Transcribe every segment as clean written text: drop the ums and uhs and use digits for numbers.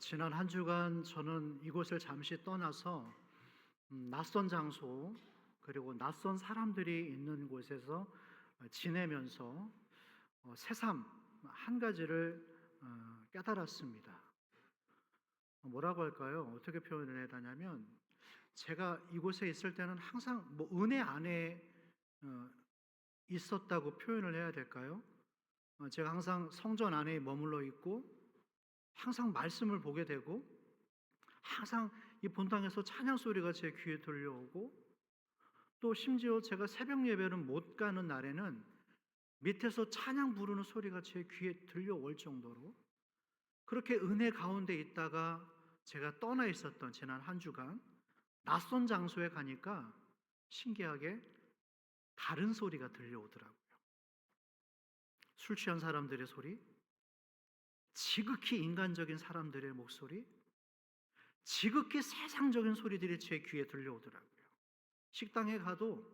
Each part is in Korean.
지난 한 주간 저는 이곳을 잠시 떠나서 낯선 장소 그리고 낯선 사람들이 있는 곳에서 지내면서 새삼 한 가지를 깨달았습니다. 뭐라고 할까요? 어떻게 표현을 해야 되냐면, 제가 이곳에 있을 때는 항상 은혜 안에 어, 있었다고 표현을 해야 될까요? 제가 항상 성전 안에 머물러 있고 항상 말씀을 보게 되고 항상 이 본당에서 찬양 소리가 제 귀에 들려오고, 또 심지어 제가 새벽 예배를 못 가는 날에는 밑에서 찬양 부르는 소리가 제 귀에 들려올 정도로 그렇게 은혜 가운데 있다가 제가 떠나 있었던 지난 한 주간 낯선 장소에 가니까 신기하게 다른 소리가 들려오더라고요. 술 취한 사람들의 소리, 지극히 인간적인 사람들의 목소리, 지극히 세상적인 소리들이 제 귀에 들려오더라고요. 식당에 가도,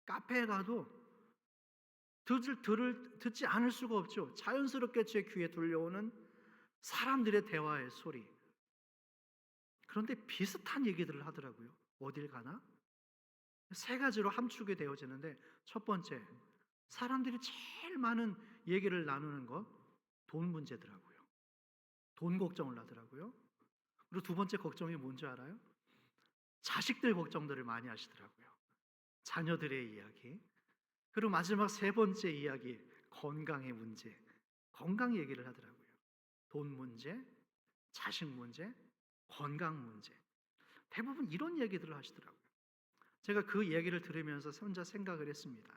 카페에 가도 듣지 않을 수가 없죠. 자연스럽게 제 귀에 들려오는 사람들의 대화의 소리. 그런데 비슷한 얘기들을 하더라고요. 어딜 가나? 세 가지로 함축이 되어지는데, 첫 번째, 사람들이 제일 많은 얘기를 나누는 것, 돈 문제더라고요. 돈 걱정을 하더라고요. 그리고 두 번째 걱정이 뭔지 알아요? 자식들 걱정들을 많이 하시더라고요. 자녀들의 이야기. 그리고 마지막 세 번째 이야기, 건강의 문제. 건강 얘기를 하더라고요. 돈 문제, 자식 문제, 건강 문제. 대부분 이런 얘기들을 하시더라고요. 제가 그 얘기를 들으면서 혼자 생각을 했습니다.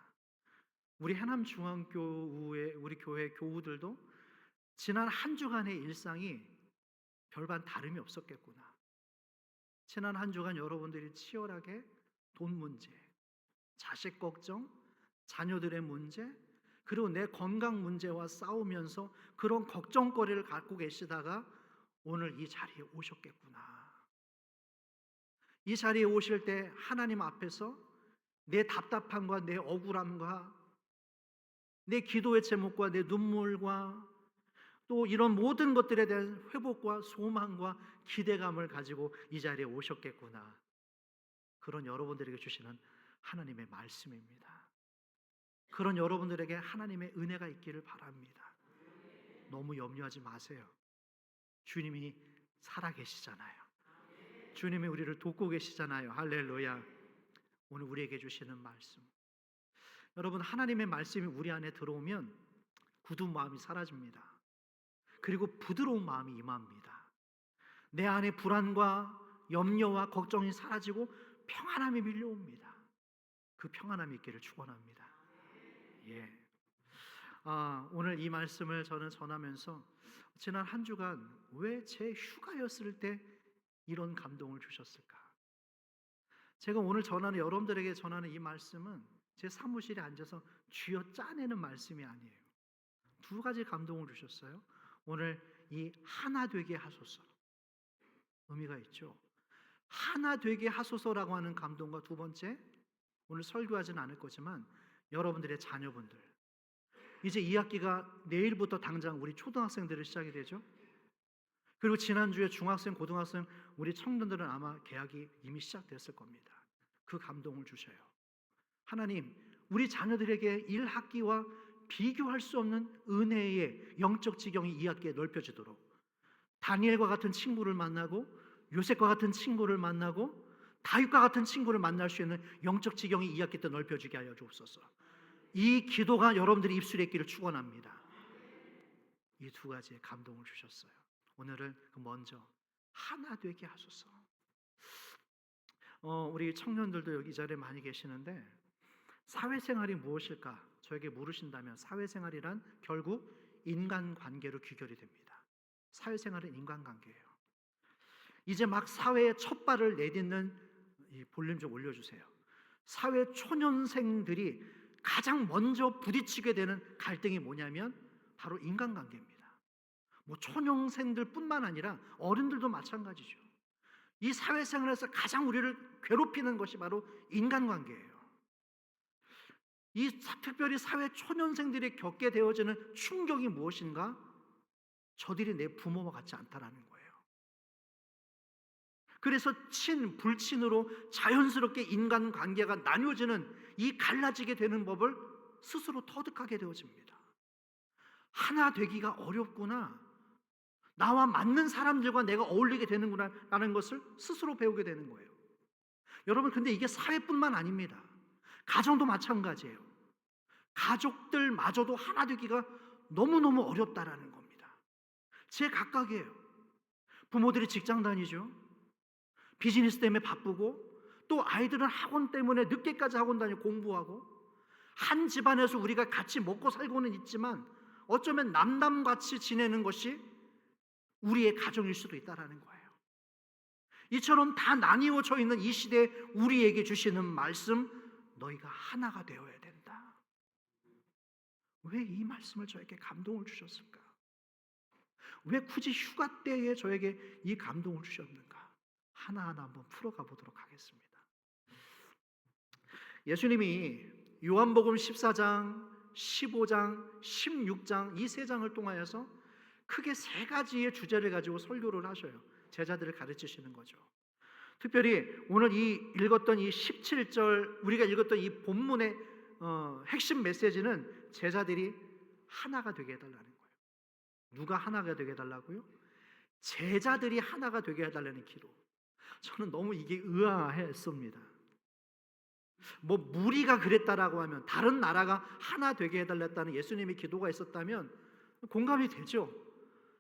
우리 해남중앙교회, 우리 교회 교우들도 지난 한 주간의 일상이 별반 다름이 없었겠구나. 지난 한 주간 여러분들이 치열하게 돈 문제, 자식 걱정, 자녀들의 문제, 그리고 내 건강 문제와 싸우면서 그런 걱정거리를 갖고 계시다가 오늘 이 자리에 오셨겠구나. 이 자리에 오실 때 하나님 앞에서 내 답답함과 내 억울함과 내 기도의 제목과 내 눈물과 또 이런 모든 것들에 대한 회복과 소망과 기대감을 가지고 이 자리에 오셨겠구나. 그런 여러분들에게 주시는 하나님의 말씀입니다. 그런 여러분들에게 하나님의 은혜가 있기를 바랍니다. 너무 염려하지 마세요. 주님이 살아계시잖아요. 주님이 우리를 돕고 계시잖아요. 할렐루야. 오늘 우리에게 주시는 말씀, 여러분, 하나님의 말씀이 우리 안에 들어오면 굳은 마음이 사라집니다. 그리고 부드러운 마음이 임합니다. 내 안에 불안과 염려와 걱정이 사라지고 평안함이 밀려옵니다. 그 평안함이 있기를 축원합니다. 예. 오늘 이 말씀을 저는 전하면서 지난 한 주간 왜 제 휴가였을 때 이런 감동을 주셨을까? 제가 오늘 여러분들에게 전하는 이 말씀은 제 사무실에 앉아서 쥐어 짜내는 말씀이 아니에요. 두 가지 감동을 주셨어요. 오늘 이 하나 되게 하소서, 의미가 있죠. 하나 되게 하소서라고 하는 감동과, 두 번째, 오늘 설교하지는 않을 거지만 여러분들의 자녀분들, 이제 2학기가 내일부터 당장 우리 초등학생들을 시작이 되죠. 그리고 지난주에 중학생, 고등학생, 우리 청년들은 아마 개학이 이미 시작됐을 겁니다. 그 감동을 주셔요. 하나님, 우리 자녀들에게 1학기와 비교할 수 없는 은혜의 영적 지경이 2학기에 넓혀지도록, 다니엘과 같은 친구를 만나고 요셉과 같은 친구를 만나고 다윗과 같은 친구를 만날 수 있는 영적 지경이 2학기 때 넓혀지게 하여 주옵소서. 이 기도가 여러분들이 입술에 있기를 축원합니다. 이 두 가지의 감동을 주셨어요. 오늘은 먼저 하나 되게 하소서. 우리 청년들도 여기 이 자리에 많이 계시는데, 사회생활이 무엇일까 저에게 물으신다면, 사회생활이란 결국 인간관계로 귀결이 됩니다. 사회생활은 인간관계예요. 이제 막 사회에 첫 발을 내딛는, 이 볼륨 좀 올려주세요. 사회 초년생들이 가장 먼저 부딪히게 되는 갈등이 뭐냐면 바로 인간관계입니다. 초년생들 뿐만 아니라 어른들도 마찬가지죠. 이 사회생활에서 가장 우리를 괴롭히는 것이 바로 인간관계예요. 특별히 사회 초년생들이 겪게 되어지는 충격이 무엇인가? 저들이 내 부모와 같지 않다라는 거예요. 그래서 친, 불친으로 자연스럽게 인간관계가 나뉘어지는 이 갈라지게 되는 법을 스스로 터득하게 되어집니다. 하나 되기가 어렵구나, 나와 맞는 사람들과 내가 어울리게 되는구나 라는 것을 스스로 배우게 되는 거예요. 여러분, 근데 이게 사회뿐만 아닙니다. 가정도 마찬가지예요. 가족들마저도 하나 되기가 너무너무 어렵다라는 겁니다. 제 각각이에요. 부모들이 직장 다니죠. 비즈니스 때문에 바쁘고, 또 아이들은 학원 때문에 늦게까지 학원 다니고 공부하고, 한 집안에서 우리가 같이 먹고 살고는 있지만 어쩌면 남남같이 지내는 것이 우리의 가정일 수도 있다는 거예요. 이처럼 다 나뉘어져 있는 이 시대에 우리에게 주시는 말씀, 너희가 하나가 되어야 된다. 왜 이 말씀을 저에게 감동을 주셨을까? 왜 굳이 휴가 때에 저에게 이 감동을 주셨는가? 하나하나 한번 풀어가 보도록 하겠습니다. 예수님이 요한복음 14장, 15장, 16장 이 세 장을 통하여서 크게 세 가지의 주제를 가지고 설교를 하셔요. 제자들을 가르치시는 거죠. 특별히 오늘 읽었던 이 17절, 우리가 읽었던 이 본문의 핵심 메시지는 제자들이 하나가 되게 해달라는 거예요. 누가 하나가 되게 해달라고요? 제자들이 하나가 되게 해달라는 기도. 저는 너무 이게 의아했습니다. 뭐 무리가 그랬다라고 하면, 다른 나라가 하나 되게 해달랬다는 예수님의 기도가 있었다면 공감이 되죠.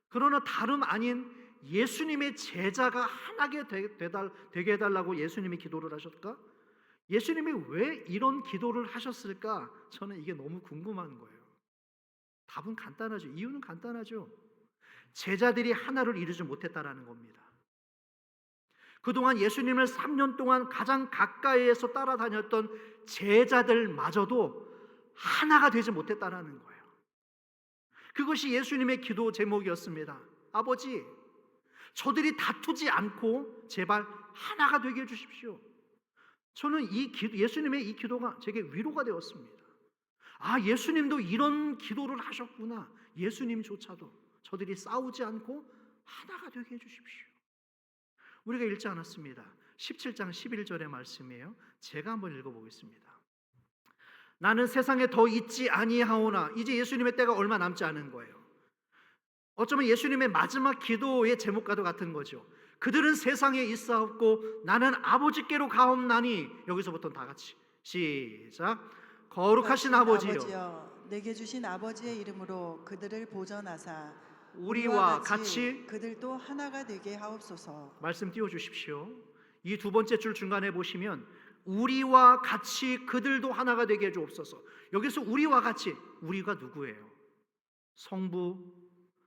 그러나 다름 아닌 예수님의 제자가 하나게 되게 해달라고 예수님이 기도를 하셨을까? 예수님이 왜 이런 기도를 하셨을까? 저는 이게 너무 궁금한 거예요. 답은 간단하죠. 이유는 간단하죠. 제자들이 하나를 이루지 못했다라는 겁니다. 그동안 예수님을 3년 동안 가장 가까이에서 따라다녔던 제자들마저도 하나가 되지 못했다라는 거예요. 그것이 예수님의 기도 제목이었습니다. 아버지, 저들이 다투지 않고 제발 하나가 되게 해주십시오. 저는 예수님의 이 기도가 제게 위로가 되었습니다. 아, 예수님도 이런 기도를 하셨구나. 예수님조차도 저들이 싸우지 않고 하나가 되게 해주십시오. 우리가 읽지 않았습니다. 17장 11절의 말씀이에요. 제가 한번 읽어보겠습니다. 나는 세상에 더 있지 아니하오나, 이제 예수님의 때가 얼마 남지 않은 거예요. 어쩌면 예수님의 마지막 기도의 제목과도 같은 거죠. 그들은 세상에 있사옵고 나는 아버지께로 가옵나니, 여기서부터 다 같이 시작. 거룩하신 아버지여, 내게 주신 아버지의 이름으로 그들을 보전하사 우리와 같이 그들도 하나가 되게 하옵소서. 말씀 띄워주십시오. 이 두 번째 줄 중간에 보시면 우리와 같이 그들도 하나가 되게 해주옵소서. 여기서 우리와 같이, 우리가 누구예요? 성부,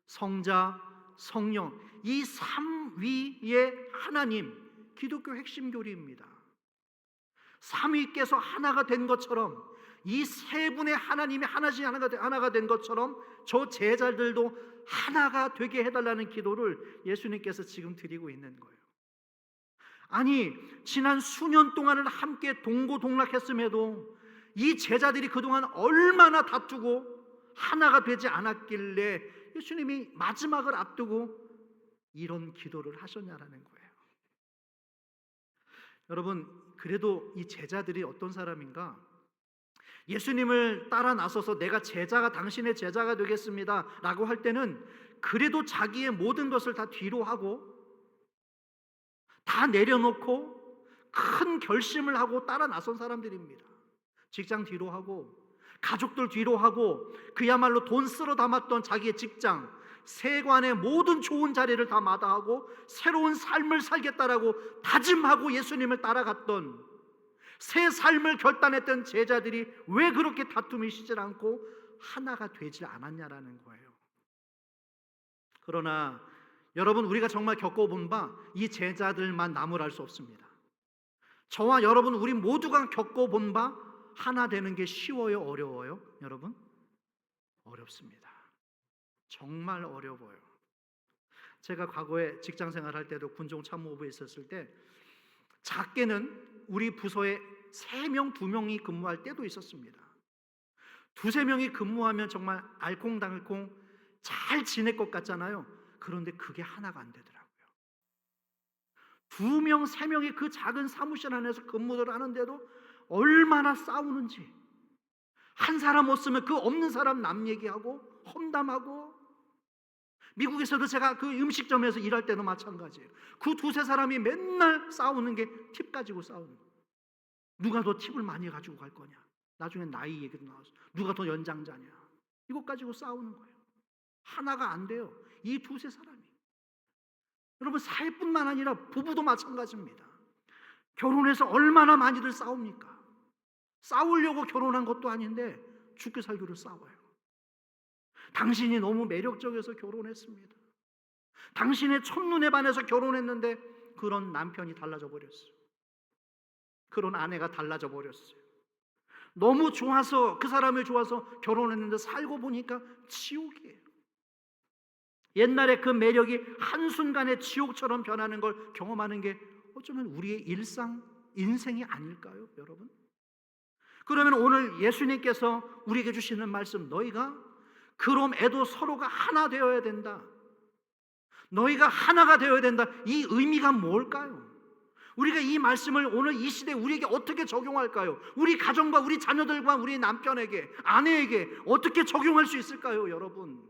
성자, 성령, 이 삼위의 하나님, 기독교 핵심 교리입니다. 삼위께서 하나가 된 것처럼, 이 세 분의 하나님이 하나가 된 것처럼 저 제자들도 하나가 되게 해달라는 기도를 예수님께서 지금 드리고 있는 거예요. 아니, 지난 수년 동안을 함께 동고동락했음에도 이 제자들이 그동안 얼마나 다투고 하나가 되지 않았길래 예수님이 마지막을 앞두고 이런 기도를 하셨냐라는 거예요. 여러분, 그래도 이 제자들이 어떤 사람인가? 예수님을 따라 나서서 내가 당신의 제자가 되겠습니다 라고 할 때는 그래도 자기의 모든 것을 다 뒤로 하고, 다 내려놓고 큰 결심을 하고 따라 나선 사람들입니다. 직장 뒤로 하고, 가족들 뒤로 하고, 그야말로 돈 쓸어 담았던 자기의 직장, 세관의 모든 좋은 자리를 다 마다하고 새로운 삶을 살겠다라고 다짐하고 예수님을 따라갔던, 새 삶을 결단했던 제자들이 왜 그렇게 다툼이 쉬질 않고 하나가 되질 않았냐라는 거예요. 그러나 여러분, 우리가 정말 겪어본 바 이 제자들만 나무랄 수 없습니다. 저와 여러분, 우리 모두가 겪어본 바 하나 되는 게 쉬워요, 어려워요? 여러분, 어렵습니다. 정말 어려워요. 제가 과거에 직장 생활할 때도 군종 참모부에 있었을 때 작게는 우리 부서에 3명, 2명이 근무할 때도 있었습니다. 2-3명이 근무하면 정말 알콩달콩 잘 지낼 것 같잖아요. 그런데 그게 하나가 안 되더라고요. 두 명, 세 명이 그 작은 사무실 안에서 근무를 하는데도 얼마나 싸우는지. 한 사람 없으면 그 없는 사람 남 얘기하고 험담하고. 미국에서도 제가 그 음식점에서 일할 때도 마찬가지예요. 그 두세 사람이 맨날 싸우는 게 팁 가지고 싸우는 거예요. 누가 더 팁을 많이 가지고 갈 거냐. 나중에 나이 얘기도 나와서 누가 더 연장자냐. 이것 가지고 싸우는 거예요. 하나가 안 돼요. 이 두세 사람이. 여러분, 사회뿐만 아니라 부부도 마찬가지입니다. 결혼해서 얼마나 많이들 싸웁니까? 싸우려고 결혼한 것도 아닌데 죽게 살기로 싸워요. 당신이 너무 매력적이어서 결혼했습니다. 당신의 첫눈에 반해서 결혼했는데 그런 남편이 달라져 버렸어요. 그런 아내가 달라져 버렸어요. 너무 좋아서, 그 사람이 좋아서 결혼했는데 살고 보니까 지옥이에요. 옛날에 그 매력이 한순간에 지옥처럼 변하는 걸 경험하는 게 어쩌면 우리의 일상, 인생이 아닐까요, 여러분? 그러면 오늘 예수님께서 우리에게 주시는 말씀, 너희가 그럼에도 서로가 하나 되어야 된다. 너희가 하나가 되어야 된다. 이 의미가 뭘까요? 우리가 이 말씀을 오늘 이 시대에 우리에게 어떻게 적용할까요? 우리 가정과 우리 자녀들과 우리 남편에게, 아내에게 어떻게 적용할 수 있을까요, 여러분?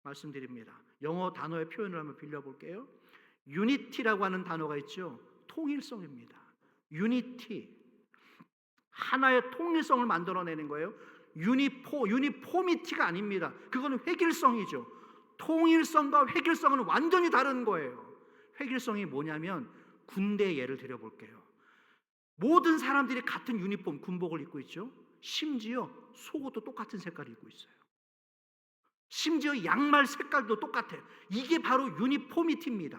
말씀드립니다. 영어 단어의 표현을 한번 빌려볼게요. 유니티라고 하는 단어가 있죠. 통일성입니다. 유니티. 하나의 통일성을 만들어내는 거예요. 유니포미티가 아닙니다. 그거는 획일성이죠. 통일성과 획일성은 완전히 다른 거예요. 획일성이 뭐냐면, 군대 예를 들어볼게요. 모든 사람들이 같은 유니폼, 군복을 입고 있죠. 심지어 속옷도 똑같은 색깔을 입고 있어요. 심지어 양말 색깔도 똑같아요. 이게 바로 유니포미티입니다.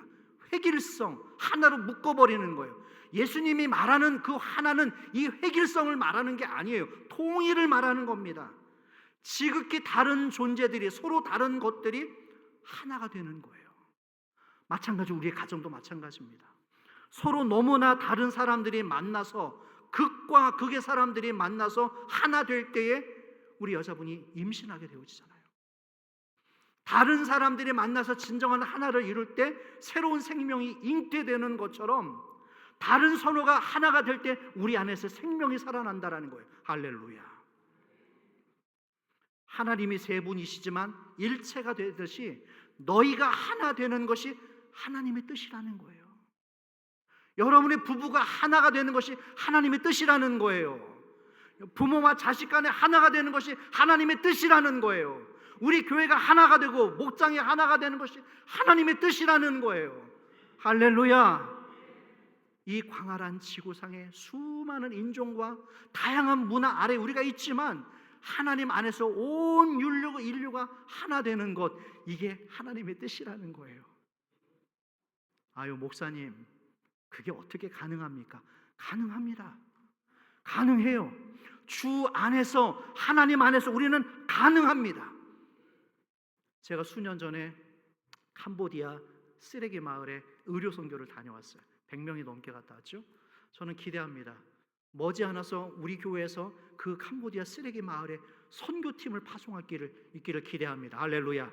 획일성, 하나로 묶어버리는 거예요. 예수님이 말하는 그 하나는 이 획일성을 말하는 게 아니에요. 통일을 말하는 겁니다. 지극히 다른 존재들이, 서로 다른 것들이 하나가 되는 거예요. 마찬가지로 우리의 가정도 마찬가지입니다. 서로 너무나 다른 사람들이 만나서, 극과 극의 사람들이 만나서 하나 될 때에 우리 여자분이 임신하게 되어지잖아요. 다른 사람들이 만나서 진정한 하나를 이룰 때 새로운 생명이 잉태되는 것처럼 다른 선호가 하나가 될 때 우리 안에서 생명이 살아난다라는 거예요. 할렐루야. 하나님이 세 분이시지만 일체가 되듯이 너희가 하나 되는 것이 하나님의 뜻이라는 거예요. 여러분의 부부가 하나가 되는 것이 하나님의 뜻이라는 거예요. 부모와 자식 간에 하나가 되는 것이 하나님의 뜻이라는 거예요. 우리 교회가 하나가 되고 목장이 하나가 되는 것이 하나님의 뜻이라는 거예요. 할렐루야. 이 광활한 지구상에 수많은 인종과 다양한 문화 아래 우리가 있지만 하나님 안에서 온 인류가 하나 되는 것, 이게 하나님의 뜻이라는 거예요. 아유, 목사님, 그게 어떻게 가능합니까? 가능합니다. 가능해요. 주 안에서, 하나님 안에서 우리는 가능합니다. 제가 수년 전에 캄보디아 쓰레기 마을에 의료 선교를 다녀왔어요. 100명이 넘게 갔다 왔죠. 저는 기대합니다. 머지않아서 우리 교회에서 그 캄보디아 쓰레기 마을에 선교팀을 파송할 길을 있기를 기대합니다. 할렐루야.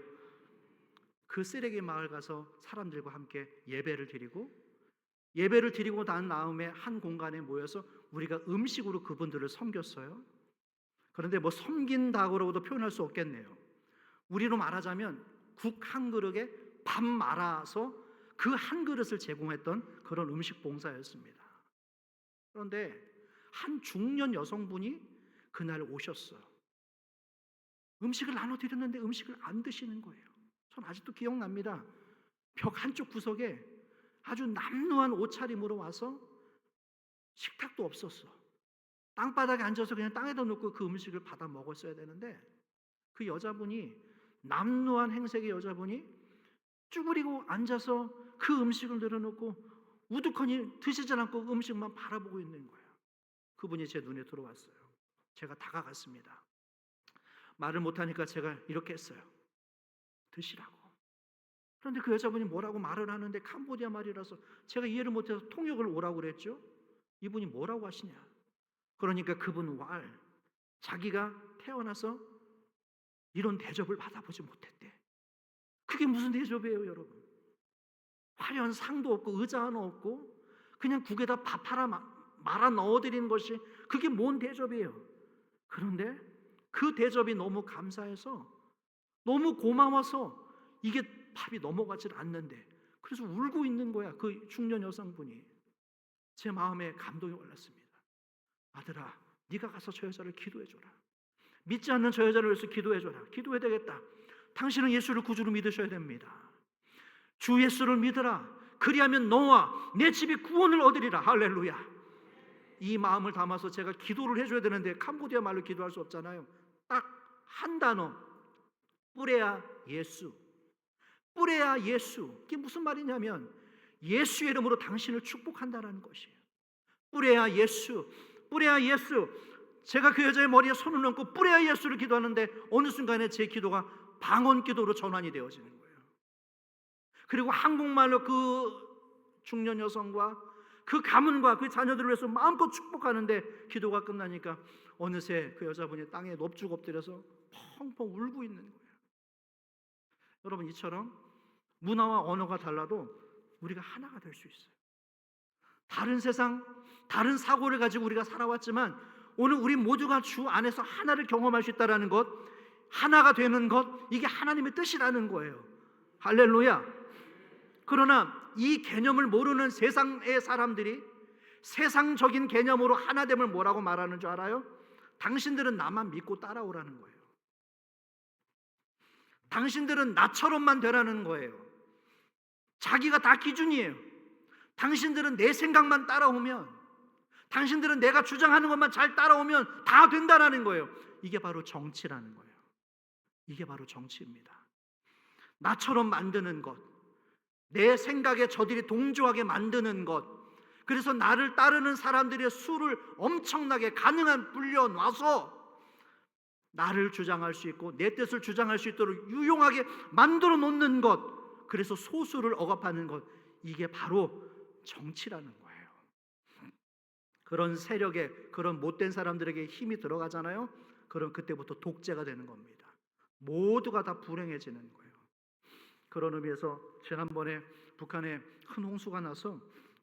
그 쓰레기 마을 가서 사람들과 함께 예배를 드리고 난 다음에 한 공간에 모여서 우리가 음식으로 그분들을 섬겼어요. 그런데 뭐 섬긴다고도 표현할 수 없겠네요. 우리로 말하자면 국 한 그릇에 밥 말아서 그 한 그릇을 제공했던 그런 음식 봉사였습니다. 그런데 한 중년 여성분이 그날 오셨어요. 음식을 나눠드렸는데 음식을 안 드시는 거예요. 전 아직도 기억납니다. 벽 한쪽 구석에 아주 남루한 옷차림으로 와서, 식탁도 없었어. 땅바닥에 앉아서 그냥 땅에다 놓고 그 음식을 받아 먹었어야 되는데, 그 여자분이, 남루한 행색의 여자분이 쭈그리고 앉아서 그 음식을 내려놓고 우두커니 드시지 않고 음식만 바라보고 있는 거예요. 그분이 제 눈에 들어왔어요. 제가 다가갔습니다. 말을 못하니까 제가 이렇게 했어요. 드시라고. 그런데 그 여자분이 뭐라고 말을 하는데 캄보디아 말이라서 제가 이해를 못해서 통역을 오라고 그랬죠. 이분이 뭐라고 하시냐. 그러니까 그분 자기가 태어나서 이런 대접을 받아보지 못했대. 그게 무슨 대접이에요, 여러분? 화려한 상도 없고 의자 하나 없고 그냥 국에다 밥 하나 말아 넣어드리는 것이 그게 뭔 대접이에요. 그런데 그 대접이 너무 감사해서 너무 고마워서 이게 밥이 넘어가질 않는데 그래서 울고 있는 거야. 그 중년 여성분이. 제 마음에 감동이 올랐습니다. 아들아, 네가 가서 저 여자를 기도해줘라. 믿지 않는 저 여자를 위해서 기도해줘라. 기도해야 되겠다. 당신은 예수를 구주로 믿으셔야 됩니다. 주 예수를 믿으라. 그리하면 너와 내 집이 구원을 얻으리라. 할렐루야. 이 마음을 담아서 제가 기도를 해줘야 되는데 캄보디아 말로 기도할 수 없잖아요. 딱 한 단어, 뿌레야 예수. 뿌레야 예수. 이게 무슨 말이냐면 예수의 이름으로 당신을 축복한다는 것이에요. 뿌레야 예수. 뿌레야 예수. 제가 그 여자의 머리에 손을 얹고 뿌레야 예수를 기도하는데 어느 순간에 제 기도가 방언 기도로 전환이 되어지는 거예요. 그리고 한국말로 그 중년 여성과 그 가문과 그 자녀들을 위해서 마음껏 축복하는데 기도가 끝나니까 어느새 그 여자분이 땅에 넙죽 엎드려서 펑펑 울고 있는 거예요. 여러분, 이처럼 문화와 언어가 달라도 우리가 하나가 될 수 있어요. 다른 세상, 다른 사고를 가지고 우리가 살아왔지만 오늘 우리 모두가 주 안에서 하나를 경험할 수 있다는 것, 하나가 되는 것, 이게 하나님의 뜻이라는 거예요. 할렐루야. 그러나 이 개념을 모르는 세상의 사람들이 세상적인 개념으로 하나됨을 뭐라고 말하는 줄 알아요? 당신들은 나만 믿고 따라오라는 거예요. 당신들은 나처럼만 되라는 거예요. 자기가 다 기준이에요. 당신들은 내 생각만 따라오면, 당신들은 내가 주장하는 것만 잘 따라오면 다 된다라는 거예요. 이게 바로 정치라는 거예요. 이게 바로 정치입니다. 나처럼 만드는 것, 내 생각에 저들이 동조하게 만드는 것, 그래서 나를 따르는 사람들의 수를 엄청나게 가능한 불려놔서 나를 주장할 수 있고 내 뜻을 주장할 수 있도록 유용하게 만들어 놓는 것, 그래서 소수를 억압하는 것, 이게 바로 정치라는 거예요. 그런 세력에, 그런 못된 사람들에게 힘이 들어가잖아요. 그럼 그때부터 독재가 되는 겁니다. 모두가 다 불행해지는 거예요. 그런 의미에서 지난번에 북한에 큰 홍수가 나서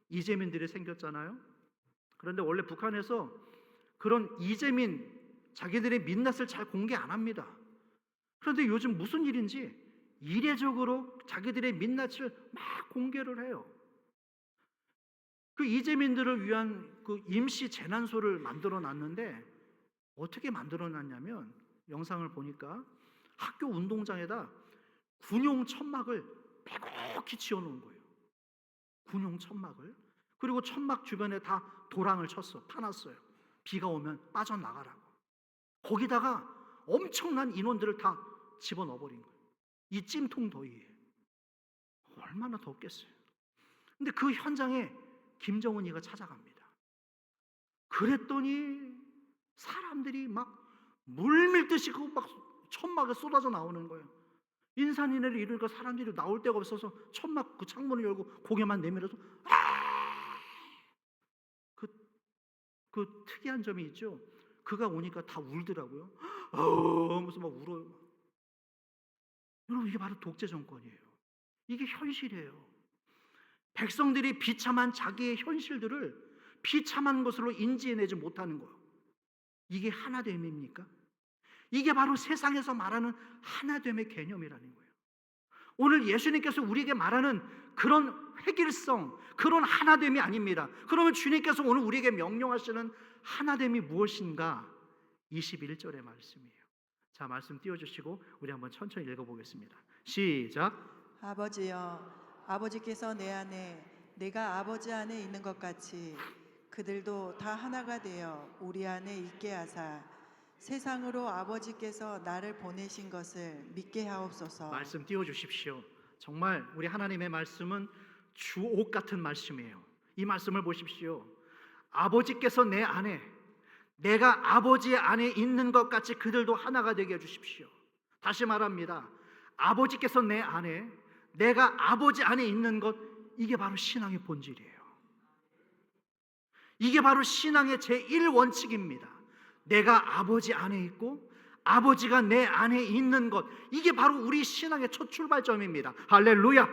이재민들이 생겼잖아요. 그런데 원래 북한에서 그런 이재민, 자기들의 민낯을 잘 공개 안 합니다. 그런데 요즘 무슨 일인지 이례적으로 자기들의 민낯을 막 공개를 해요. 그 이재민들을 위한 그 임시 재난소를 만들어 놨는데 어떻게 만들어 놨냐면 영상을 보니까 학교 운동장에다 군용 천막을 빼곡히 지어놓은 거예요. 군용 천막을. 그리고 천막 주변에 다 도랑을 쳤어. 파놨어요. 비가 오면 빠져나가라고. 거기다가 엄청난 인원들을 다 집어넣어버린 거예요. 이 찜통 더위에. 얼마나 덥겠어요. 근데 그 현장에 김정은이가 찾아갑니다. 그랬더니 사람들이 막 물밀듯이 그 막 천막에 쏟아져 나오는 거예요. 인산인해를 이루니까 사람들이 나올 데가 없어서 천막 그 창문을 열고 고개만 내밀어서 그 특이한 점이 있죠. 그가 오니까 다 울더라고요. 무슨 막 울어요. 여러분, 이게 바로 독재 정권이에요. 이게 현실이에요. 백성들이 비참한 자기의 현실들을 비참한 것으로 인지해내지 못하는 거예요. 이게 하나됨입니까? 이게 바로 세상에서 말하는 하나됨의 개념이라는 거예요. 오늘 예수님께서 우리에게 말하는 그런 획일성, 그런 하나됨이 아닙니다. 그러면 주님께서 오늘 우리에게 명령하시는 하나됨이 무엇인가? 21절의 말씀이에요. 자, 말씀 띄워주시고 우리 한번 천천히 읽어보겠습니다. 시작. 아버지여, 아버지께서 내 안에, 내가 아버지 안에 있는 것 같이 그들도 다 하나가 되어 우리 안에 있게 하사 세상으로 아버지께서 나를 보내신 것을 믿게 하옵소서. 말씀 띄워주십시오. 정말 우리 하나님의 말씀은 주옥 같은 말씀이에요. 이 말씀을 보십시오. 아버지께서 내 안에, 내가 아버지의 안에 있는 것 같이 그들도 하나가 되게 해주십시오. 다시 말합니다. 아버지께서 내 안에, 내가 아버지 안에 있는 것, 이게 바로 신앙의 본질이에요. 이게 바로 신앙의 제1원칙입니다. 내가 아버지 안에 있고 아버지가 내 안에 있는 것, 이게 바로 우리 신앙의 첫 출발점입니다. 할렐루야.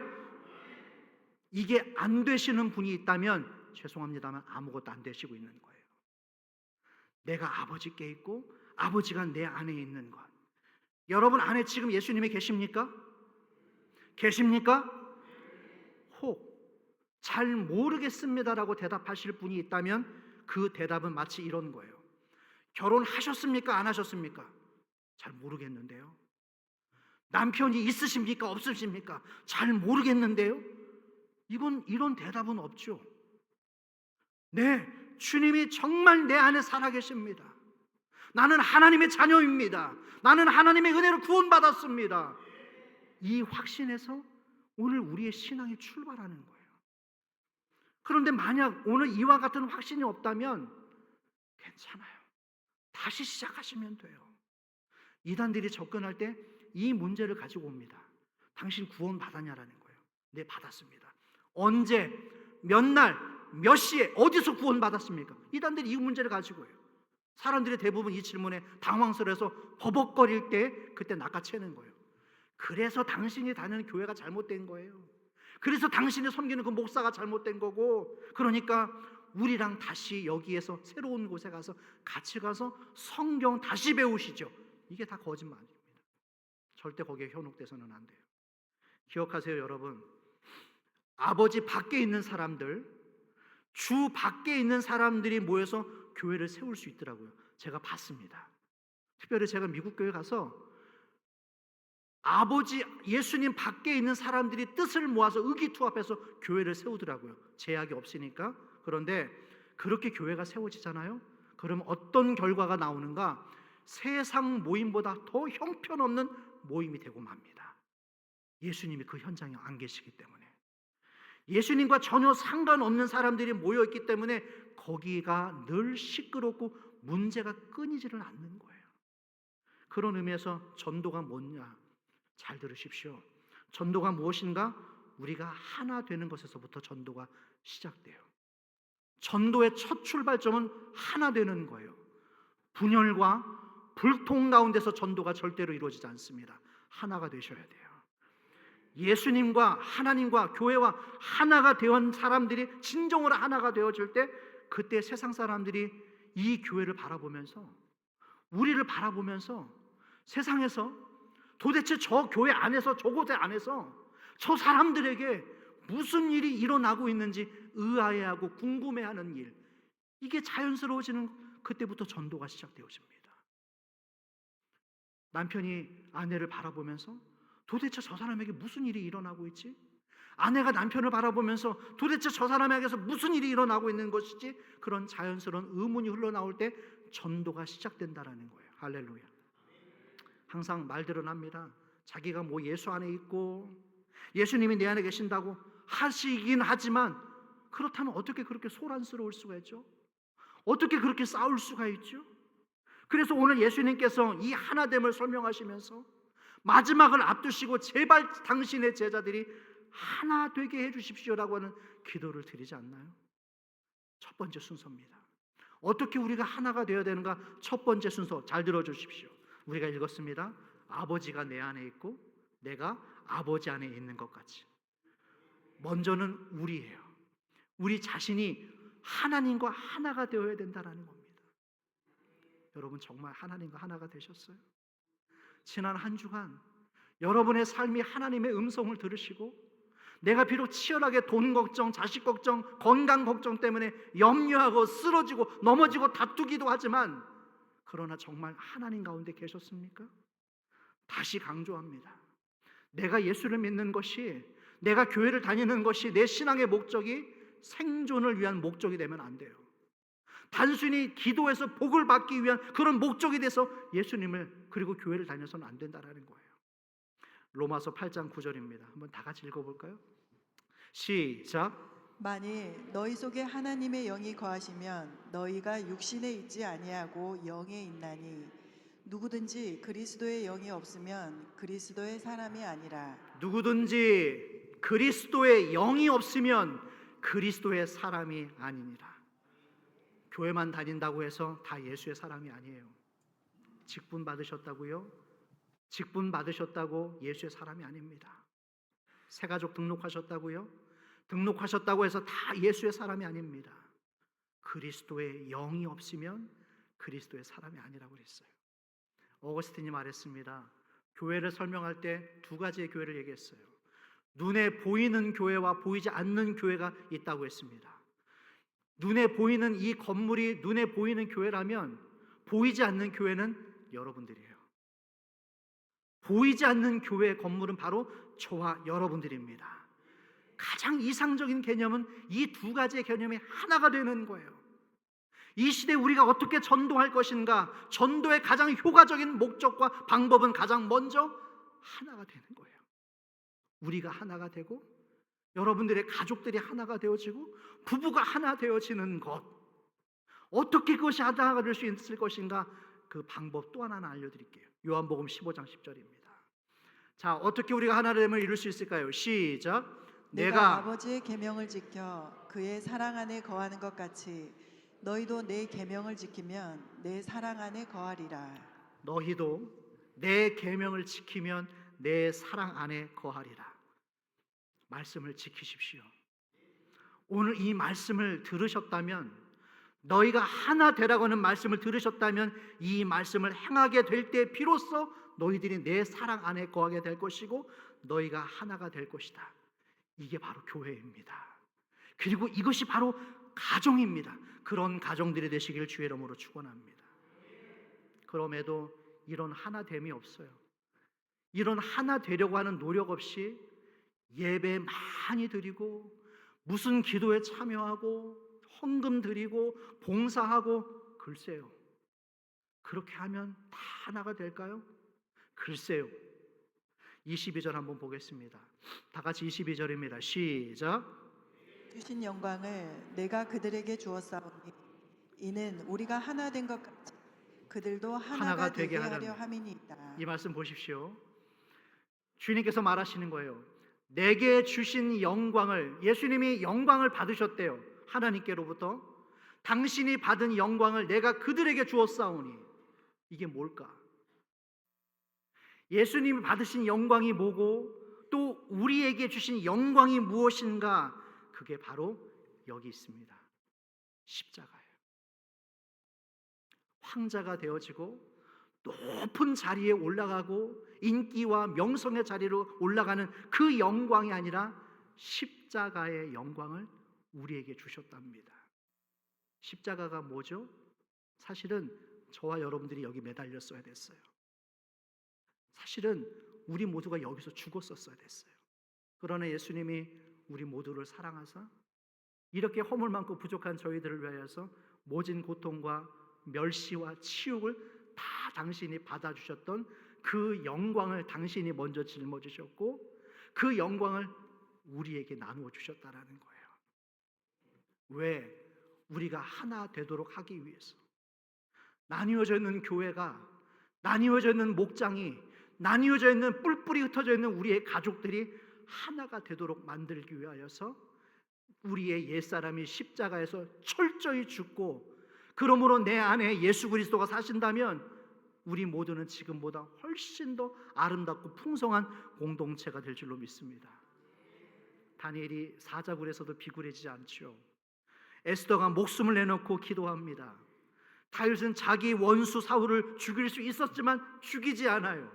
이게 안 되시는 분이 있다면 죄송합니다만 아무것도 안 되시고 있는 거예요. 내가 아버지께 있고 아버지가 내 안에 있는 것. 여러분 안에 지금 예수님이 계십니까? 계십니까? 혹 잘 모르겠습니다라고 대답하실 분이 있다면 그 대답은 마치 이런 거예요. 결혼하셨습니까? 안 하셨습니까? 잘 모르겠는데요. 남편이 있으십니까? 없으십니까? 잘 모르겠는데요. 이런 대답은 없죠. 네, 주님이 정말 내 안에 살아계십니다. 나는 하나님의 자녀입니다. 나는 하나님의 은혜로 구원받았습니다. 이 확신에서 오늘 우리의 신앙이 출발하는 거예요. 그런데 만약 오늘 이와 같은 확신이 없다면 괜찮아요. 다시 시작하시면 돼요. 이단들이 접근할 때 이 문제를 가지고 옵니다. 당신 구원 받았냐라는 거예요. 네, 받았습니다. 언제, 몇 날, 몇 시에, 어디서 구원 받았습니까? 이단들이 이 문제를 가지고 해요. 사람들이 대부분 이 질문에 당황스러워서 버벅거릴 때 그때 낚아채는 거예요. 그래서 당신이 다니는 교회가 잘못된 거예요. 그래서 당신이 섬기는 그 목사가 잘못된 거고, 그러니까 우리랑 다시 여기에서 새로운 곳에 가서 같이 가서 성경 다시 배우시죠. 이게 다 거짓말입니다. 절대 거기에 현혹돼서는 안 돼요. 기억하세요, 여러분. 아버지 밖에 있는 사람들, 주 밖에 있는 사람들이 모여서 교회를 세울 수 있더라고요. 제가 봤습니다. 특별히 제가 미국 교회 가서 아버지 예수님 밖에 있는 사람들이 뜻을 모아서 의기투합해서 교회를 세우더라고요. 제약이 없으니까. 그런데 그렇게 교회가 세워지잖아요. 그럼 어떤 결과가 나오는가? 세상 모임보다 더 형편없는 모임이 되고 맙니다. 예수님이 그 현장에 안 계시기 때문에. 예수님과 전혀 상관없는 사람들이 모여있기 때문에 거기가 늘 시끄럽고 문제가 끊이지를 않는 거예요. 그런 의미에서 전도가 뭐냐? 잘 들으십시오. 전도가 무엇인가? 우리가 하나 되는 것에서부터 전도가 시작돼요. 전도의 첫 출발점은 하나 되는 거예요. 분열과 불통 가운데서 전도가 절대로 이루어지지 않습니다. 하나가 되셔야 돼요. 예수님과 하나님과 교회와 하나가 된 사람들이 진정으로 하나가 되어질 때, 그때 세상 사람들이 이 교회를 바라보면서, 우리를 바라보면서 세상에서 도대체 저 교회 안에서, 저곳에 안에서 저 사람들에게 무슨 일이 일어나고 있는지 의아해하고 궁금해하는 일, 이게 자연스러워지는, 그때부터 전도가 시작되어집니다. 남편이 아내를 바라보면서 도대체 저 사람에게 무슨 일이 일어나고 있지? 아내가 남편을 바라보면서 도대체 저 사람에게서 무슨 일이 일어나고 있는 것이지? 그런 자연스러운 의문이 흘러나올 때 전도가 시작된다라는 거예요. 할렐루야. 항상 말들은 합니다. 자기가 뭐 예수 안에 있고 예수님이 내 안에 계신다고 하시긴 하지만, 그렇다면 어떻게 그렇게 소란스러울 수가 있죠? 어떻게 그렇게 싸울 수가 있죠? 그래서 오늘 예수님께서 이 하나됨을 설명하시면서 마지막을 앞두시고 제발 당신의 제자들이 하나 되게 해주십시오라고 하는 기도를 드리지 않나요? 첫 번째 순서입니다. 어떻게 우리가 하나가 되어야 되는가? 첫 번째 순서 잘 들어주십시오. 우리가 읽었습니다. 아버지가 내 안에 있고 내가 아버지 안에 있는 것 같이. 먼저는 우리예요. 우리 자신이 하나님과 하나가 되어야 된다는 겁니다. 여러분 정말 하나님과 하나가 되셨어요? 지난 한 주간 여러분의 삶이 하나님의 음성을 들으시고, 내가 비록 치열하게 돈 걱정, 자식 걱정, 건강 걱정 때문에 염려하고 쓰러지고 넘어지고 다투기도 하지만, 그러나 정말 하나님 가운데 계셨습니까? 다시 강조합니다. 내가 예수를 믿는 것이, 내가 교회를 다니는 것이 내 신앙의 목적이 생존을 위한 목적이 되면 안 돼요. 단순히 기도해서 복을 받기 위한 그런 목적이 돼서 예수님을 그리고 교회를 다녀서는 안 된다는 거예요. 로마서 8장 9절입니다. 한번 다 같이 읽어볼까요? 시작. 만일 너희 속에 하나님의 영이 거하시면 너희가 육신에 있지 아니하고 영에 있나니, 누구든지 그리스도의 영이 없으면 그리스도의 사람이 아니라. 누구든지 그리스도의 영이 없으면 그리스도의 사람이 아니니라. 교회만 다닌다고 해서 다 예수의 사람이 아니에요. 직분 받으셨다고요? 직분 받으셨다고 예수의 사람이 아닙니다. 새가족 등록하셨다고요? 등록하셨다고 해서 다 예수의 사람이 아닙니다. 그리스도의 영이 없으면 그리스도의 사람이 아니라고 그랬어요. 어거스틴이 말했습니다. 교회를 설명할 때 두 가지의 교회를 얘기했어요. 눈에 보이는 교회와 보이지 않는 교회가 있다고 했습니다. 눈에 보이는 이 건물이 눈에 보이는 교회라면 보이지 않는 교회는 여러분들이에요. 보이지 않는 교회의 건물은 바로 저와 여러분들입니다. 가장 이상적인 개념은 이 두 가지의 개념이 하나가 되는 거예요. 이 시대에 우리가 어떻게 전도할 것인가, 전도의 가장 효과적인 목적과 방법은 가장 먼저 하나가 되는 거예요. 우리가 하나가 되고 여러분들의 가족들이 하나가 되어지고 부부가 하나 되어지는 것, 어떻게 그것이 하나가 될 수 있을 것인가, 그 방법 또 하나 알려드릴게요. 요한복음 15장 10절입니다. 자, 어떻게 우리가 하나 되면 이룰 수 있을까요? 시작. 내가 아버지의 계명을 지켜 그의 사랑 안에 거하는 것 같이 너희도 내 계명을 지키면 내 사랑 안에 거하리라. 너희도 내 계명을 지키면 내 사랑 안에 거하리라. 말씀을 지키십시오. 오늘 이 말씀을 들으셨다면, 너희가 하나 되라고 하는 말씀을 들으셨다면 이 말씀을 행하게 될 때 비로소 너희들이 내 사랑 안에 거하게 될 것이고 너희가 하나가 될 것이다. 이게 바로 교회입니다. 그리고 이것이 바로 가정입니다. 그런 가정들이 되시길 주의 이름으로 축원합니다. 그럼에도 이런 하나됨이 없어요. 이런 하나 되려고 하는 노력 없이 예배 많이 드리고 무슨 기도에 참여하고 헌금 드리고 봉사하고, 글쎄요, 그렇게 하면 다 하나가 될까요? 글쎄요. 22절 한번 보겠습니다. 다 같이 22절입니다. 시작. 주신 영광을 내가 그들에게 주었사오니 이는 우리가 하나 된 것 같이 그들도 하나가 되게 하려 함이니이다. 이 말씀 보십시오. 주님께서 말하시는 거예요. 내게 주신 영광을, 예수님이 영광을 받으셨대요. 하나님께로부터. 당신이 받은 영광을 내가 그들에게 주었사오니. 이게 뭘까? 예수님이 받으신 영광이 뭐고 또 우리에게 주신 영광이 무엇인가? 그게 바로 여기 있습니다. 십자가예요. 황자가 되어지고 높은 자리에 올라가고 인기와 명성의 자리로 올라가는 그 영광이 아니라 십자가의 영광을 우리에게 주셨답니다. 십자가가 뭐죠? 사실은 저와 여러분들이 여기 매달렸어야 됐어요. 사실은 우리 모두가 여기서 죽었었어야 됐어요. 그러나 예수님이 우리 모두를 사랑하사 이렇게 허물 많고 부족한 저희들을 위하여서 모진 고통과 멸시와 치욕을 다 당신이 받아주셨던 그 영광을 당신이 먼저 짊어지셨고 그 영광을 우리에게 나누어 주셨다라는 거예요. 왜? 우리가 하나 되도록 하기 위해서. 나뉘어져 있는 교회가, 나뉘어져 있는 목장이, 나뉘어져 있는 뿔뿔이 흩어져 있는 우리의 가족들이 하나가 되도록 만들기 위하여서 우리의 옛사람이 십자가에서 철저히 죽고, 그러므로 내 안에 예수 그리스도가 사신다면 우리 모두는 지금보다 훨씬 더 아름답고 풍성한 공동체가 될 줄로 믿습니다. 다니엘이 사자굴에서도 비굴해지지 않죠. 에스더가 목숨을 내놓고 기도합니다. 다윗은 자기 원수 사울을 죽일 수 있었지만 죽이지 않아요.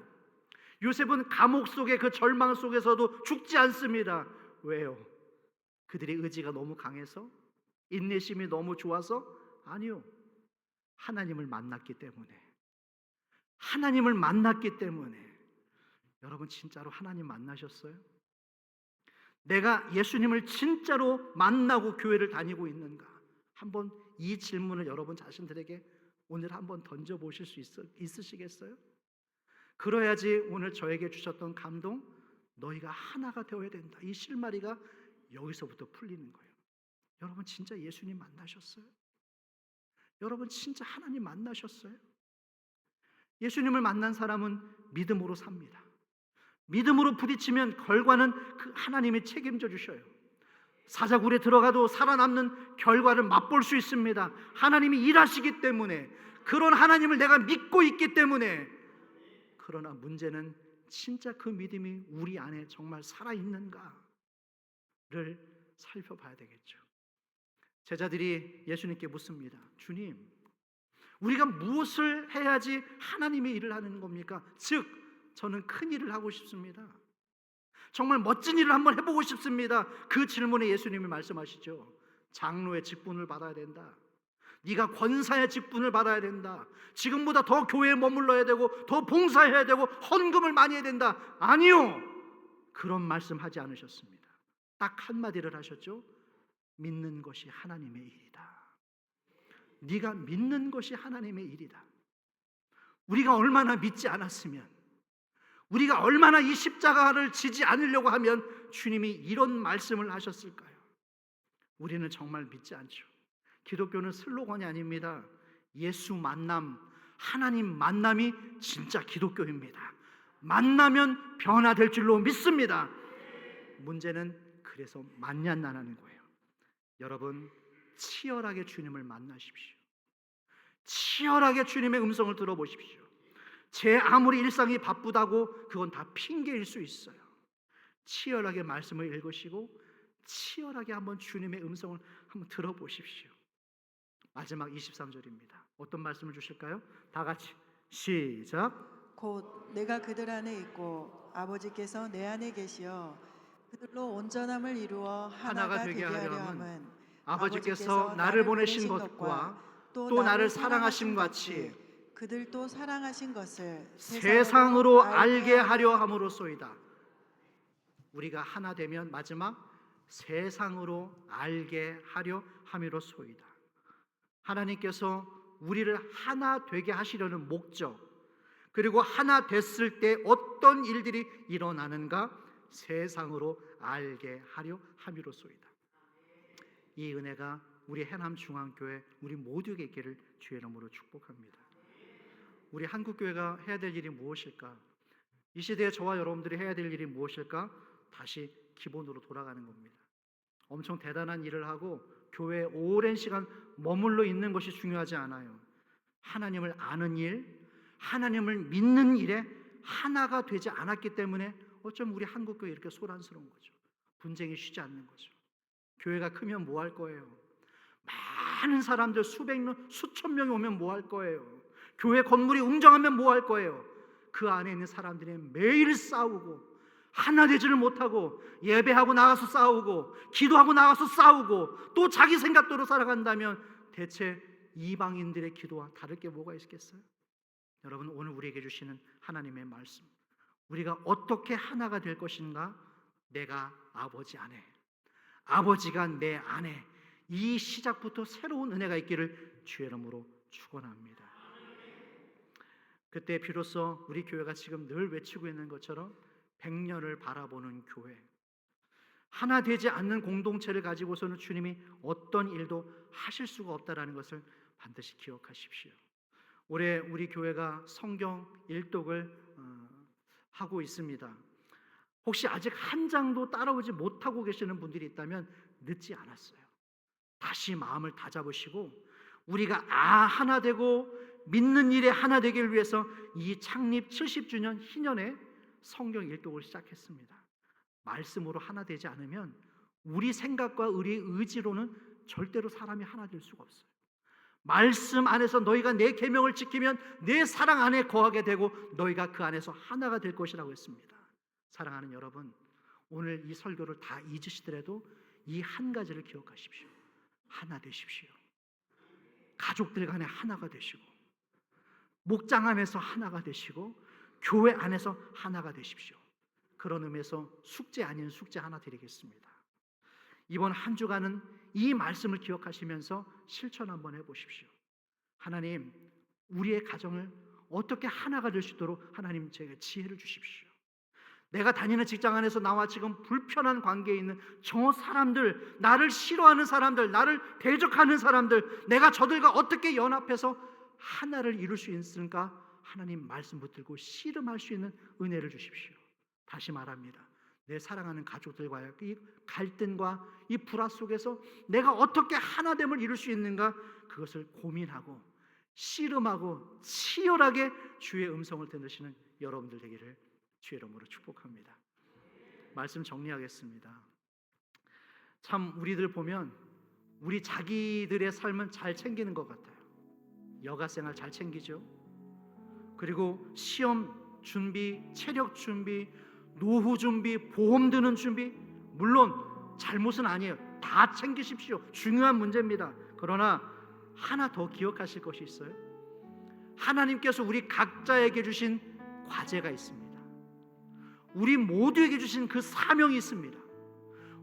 요셉은 감옥 속의 그 절망 속에서도 죽지 않습니다. 왜요? 그들의 의지가 너무 강해서? 인내심이 너무 좋아서? 아니요. 하나님을 만났기 때문에. 하나님을 만났기 때문에. 여러분 진짜로 하나님 만나셨어요? 내가 예수님을 진짜로 만나고 교회를 다니고 있는가? 한번 이 질문을 여러분 자신들에게 오늘 한번 던져보실 수 있으시겠어요? 그래야지 오늘 저에게 주셨던 감동, 너희가 하나가 되어야 된다, 이 실마리가 여기서부터 풀리는 거예요. 여러분 진짜 예수님 만나셨어요? 여러분 진짜 하나님 만나셨어요? 예수님을 만난 사람은 믿음으로 삽니다. 믿음으로 부딪히면 결과는 그 하나님이 책임져 주셔요. 사자굴에 들어가도 살아남는 결과를 맛볼 수 있습니다. 하나님이 일하시기 때문에, 그런 하나님을 내가 믿고 있기 때문에. 그러나 문제는 진짜 그 믿음이 우리 안에 정말 살아있는가를 살펴봐야 되겠죠. 제자들이 예수님께 묻습니다. 주님, 우리가 무엇을 해야지 하나님의 일을 하는 겁니까? 즉, 저는 큰 일을 하고 싶습니다. 정말 멋진 일을 한번 해보고 싶습니다. 그 질문에 예수님이 말씀하시죠. 장로의 직분을 받아야 된다. 네가 권사의 직분을 받아야 된다. 지금보다 더 교회에 머물러야 되고 더 봉사해야 되고 헌금을 많이 해야 된다. 아니요, 그런 말씀하지 않으셨습니다. 딱 한마디를 하셨죠. 믿는 것이 하나님의 일이다. 네가 믿는 것이 하나님의 일이다. 우리가 얼마나 믿지 않았으면, 우리가 얼마나 이 십자가를 지지 않으려고 하면 주님이 이런 말씀을 하셨을까요? 우리는 정말 믿지 않죠. 기독교는 슬로건이 아닙니다. 예수 만남, 하나님 만남이 진짜 기독교입니다. 만나면 변화될 줄로 믿습니다. 문제는 그래서 만나는 거예요. 여러분, 치열하게 주님을 만나십시오. 치열하게 주님의 음성을 들어보십시오. 제 아무리 일상이 바쁘다고 그건 다 핑계일 수 있어요. 치열하게 말씀을 읽으시고 치열하게 한번 주님의 음성을 한번 들어보십시오. 마지막 23절입니다. 어떤 말씀을 주실까요? 다 같이 시작. 곧 내가 그들 안에 있고 아버지께서 내 안에 계시어 그들로 온전함을 이루어 하나가 되게 하려 함은 아버지께서 나를 보내신 것과 또 나를 사랑하심 같이 그들도 사랑하신 것을 세상으로 알게 하려 함으로소이다. 우리가 하나 되면 마지막 세상으로 알게 하려 함이로소이다. 하나님께서 우리를 하나 되게 하시려는 목적, 그리고 하나 됐을 때 어떤 일들이 일어나는가 세상으로 알게 하려 함이로소이다. 이 은혜가 우리 해남중앙교회 우리 모두에게 있기를 주의 이름으로 축복합니다. 우리 한국교회가 해야 될 일이 무엇일까? 이 시대에 저와 여러분들이 해야 될 일이 무엇일까? 다시 기본으로 돌아가는 겁니다. 엄청 대단한 일을 하고 교회에 오랜 시간 머물러 있는 것이 중요하지 않아요. 하나님을 아는 일, 하나님을 믿는 일에 하나가 되지 않았기 때문에 어쩜 우리 한국교회 이렇게 소란스러운 거죠. 분쟁이 쉬지 않는 거죠. 교회가 크면 뭐 할 거예요? 많은 사람들 수백 명, 수천 명이 오면 뭐 할 거예요? 교회 건물이 웅장하면 뭐 할 거예요? 그 안에 있는 사람들이 매일 싸우고 하나 되지를 못하고 예배하고 나가서 싸우고 기도하고 나가서 싸우고 또 자기 생각대로 살아간다면 대체 이방인들의 기도와 다를 게 뭐가 있겠어요? 여러분, 오늘 우리에게 주시는 하나님의 말씀, 우리가 어떻게 하나가 될 것인가? 내가 아버지 안에, 아버지가 내 안에, 이 시작부터 새로운 은혜가 있기를 주의 이름으로 축원합니다. 그때 비로소 우리 교회가 지금 늘 외치고 있는 것처럼 100년을 바라보는 교회, 하나 되지 않는 공동체를 가지고서는 주님이 어떤 일도 하실 수가 없다라는 것을 반드시 기억하십시오. 올해 우리 교회가 성경 일독을 하고 있습니다. 혹시 아직 한 장도 따라오지 못하고 계시는 분들이 있다면 늦지 않았어요. 다시 마음을 다잡으시고 우리가 하나 되고 믿는 일에 하나 되길 위해서 이 창립 70주년 희년에 성경 일독을 시작했습니다. 말씀으로 하나 되지 않으면 우리 생각과 우리 의지로는 절대로 사람이 하나 될 수가 없어요. 말씀 안에서 너희가 내 계명을 지키면 내 사랑 안에 거하게 되고 너희가 그 안에서 하나가 될 것이라고 했습니다. 사랑하는 여러분, 오늘 이 설교를 다 잊으시더라도 이 한 가지를 기억하십시오. 하나 되십시오. 가족들 간에 하나가 되시고, 목장 안에서 하나가 되시고, 교회 안에서 하나가 되십시오. 그런 의미에서 숙제 아닌 숙제 하나 드리겠습니다. 이번 한 주간은 이 말씀을 기억하시면서 실천 한번 해보십시오. 하나님, 우리의 가정을 어떻게 하나가 될 수 있도록 하나님 제게 지혜를 주십시오. 내가 다니는 직장 안에서 나와 지금 불편한 관계에 있는 저 사람들, 나를 싫어하는 사람들, 나를 대적하는 사람들, 내가 저들과 어떻게 연합해서 하나를 이룰 수 있을까? 하나님 말씀 붙들고 씨름할 수 있는 은혜를 주십시오. 다시 말합니다. 내 사랑하는 가족들과의 이 갈등과 이 불화 속에서 내가 어떻게 하나됨을 이룰 수 있는가, 그것을 고민하고 씨름하고 치열하게 주의 음성을 들으시는 여러분들 되기를 주의 이름으로 축복합니다. 말씀 정리하겠습니다. 참 우리들 보면 우리 자기들의 삶은 잘 챙기는 것 같아요. 여가생활 잘 챙기죠. 그리고 시험 준비, 체력 준비, 노후 준비, 보험 드는 준비, 물론 잘못은 아니에요. 다 챙기십시오. 중요한 문제입니다. 그러나 하나 더 기억하실 것이 있어요. 하나님께서 우리 각자에게 주신 과제가 있습니다. 우리 모두에게 주신 그 사명이 있습니다.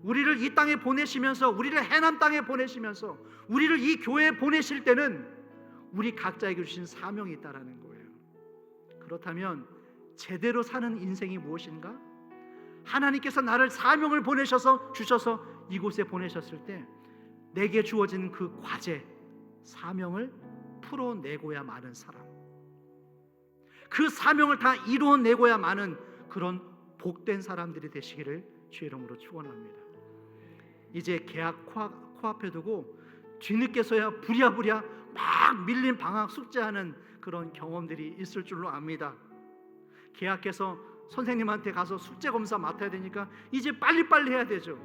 우리를 이 땅에 보내시면서, 우리를 해남 땅에 보내시면서, 우리를 이 교회에 보내실 때는 우리 각자에게 주신 사명이 있다라는 거예요. 그렇다면 제대로 사는 인생이 무엇인가? 하나님께서 나를 사명을 주셔서 이곳에 보내셨을 때 내게 주어진 그 과제, 사명을 풀어내고야 마는 사람, 그 사명을 다 이루어내고야 마는 그런 복된 사람들이 되시기를 주의 이름으로 축원합니다. 이제 계약 코앞에 두고 뒤늦게서야 부랴부랴 막 밀린 방학 숙제하는 그런 경험들이 있을 줄로 압니다. 계약해서 선생님한테 가서 숙제 검사 맡아야 되니까 이제 빨리빨리 해야 되죠.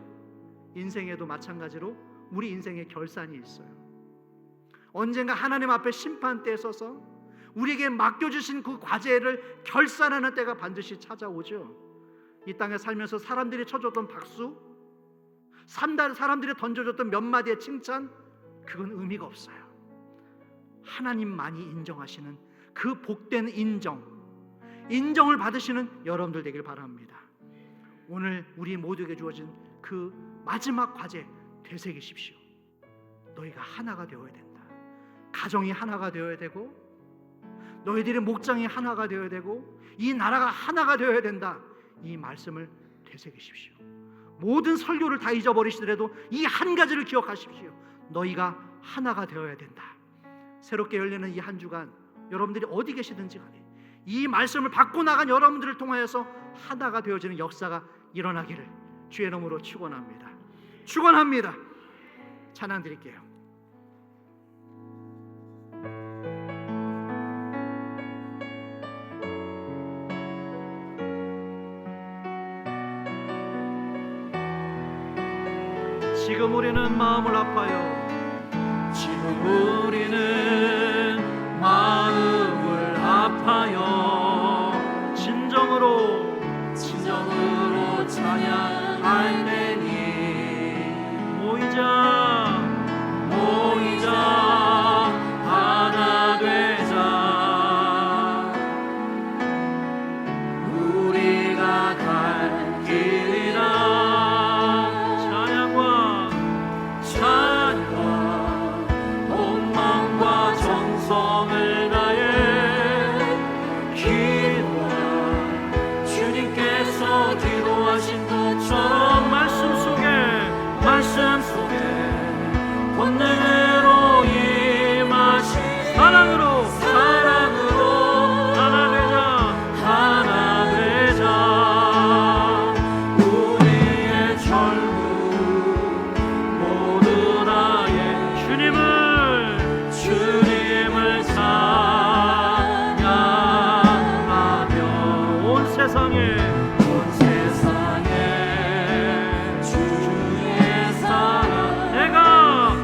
인생에도 마찬가지로 우리 인생의 결산이 있어요. 언젠가 하나님 앞에 심판대에 서서 우리에게 맡겨주신 그 과제를 결산하는 때가 반드시 찾아오죠. 이 땅에 살면서 사람들이 쳐줬던 박수, 사람들이 던져줬던 몇 마디의 칭찬, 그건 의미가 없어요. 하나님만이 인정하시는 그 복된 인정을 받으시는 여러분들 되길 바랍니다. 오늘 우리 모두에게 주어진 그 마지막 과제 되새기십시오. 너희가 하나가 되어야 된다. 가정이 하나가 되어야 되고, 너희들의 목장이 하나가 되어야 되고, 이 나라가 하나가 되어야 된다. 이 말씀을 되새기십시오. 모든 설교를 다 잊어버리시더라도 이 한 가지를 기억하십시오. 너희가 하나가 되어야 된다. 새롭게 열리는 이 한 주간 여러분들이 어디 계시든지 간에 이 말씀을 받고 나간 여러분들을 통하여서 하나가 되어지는 역사가 일어나기를 주의 이름으로 축원합니다. 축원합니다. 찬양 드릴게요. 지금 우리는 마음을 아파요. 지금 우리는 마음을 아파요. 진정으로 찬양할 때니 모이자 하나 되자. 우리가 갈 길이라 찬양과 온마음과 정성을 다해 기도하 주님께서 기도하신 것처럼 말씀 속에 권능으로 임하시 사랑으로 하나 되자. 우리의 절구 모두 다해 주님을 찬양하며 온 세상에 주의 사랑 내가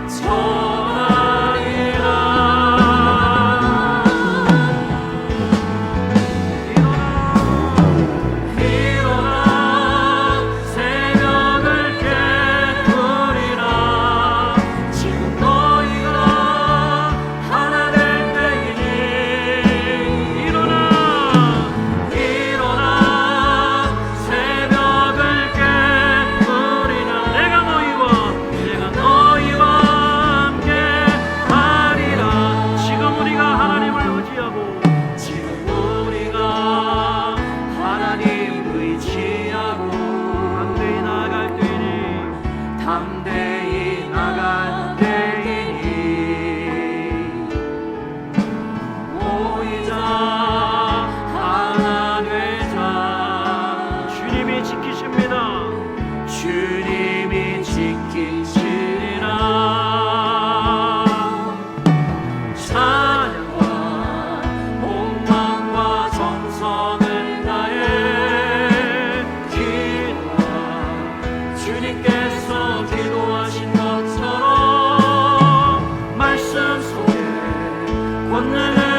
전하리라. 일어나 새벽을 깨우리라. 지금 너희가 하나 될 때이니 일어나 새벽을 깨우리라. 내가 너희와 함께 하리라. 지금 우리가 하나님을 의지하고 담대히 나갈 때이니 모이자 하나 되자. 주님이 지키십니다. 주님이 지키시리라. 찬양과 온마음과 정성을 다해 기도하 주님께서 기도 인도하신 것처럼 말씀 속에 권능을